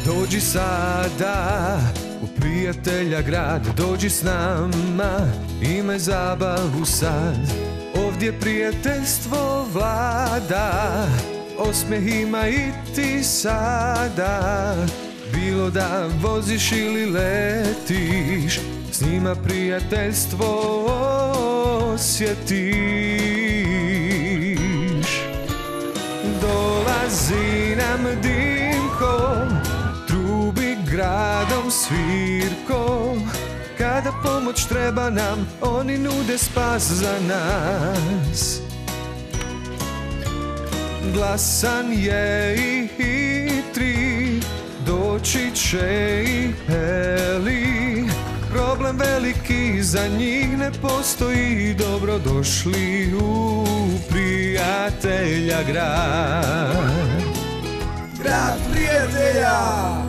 Dođi sada u prijatelja grad, dođi s nama, imaj zabavu sad. Ovdje prijateljstvo vlada, osmijeh ima i ti sada. Bilo da voziš ili letiš, s njima prijateljstvo osjetiš. Dolazi nam Dimko, trubi gradom svirkom. Kada pomoć treba nam, oni nude spas za nas. Glasan je i hitri, doći će i Heli. Problem veliki za njih ne postoji, dobrodošli u prijatelja grad. Grad prijatelja!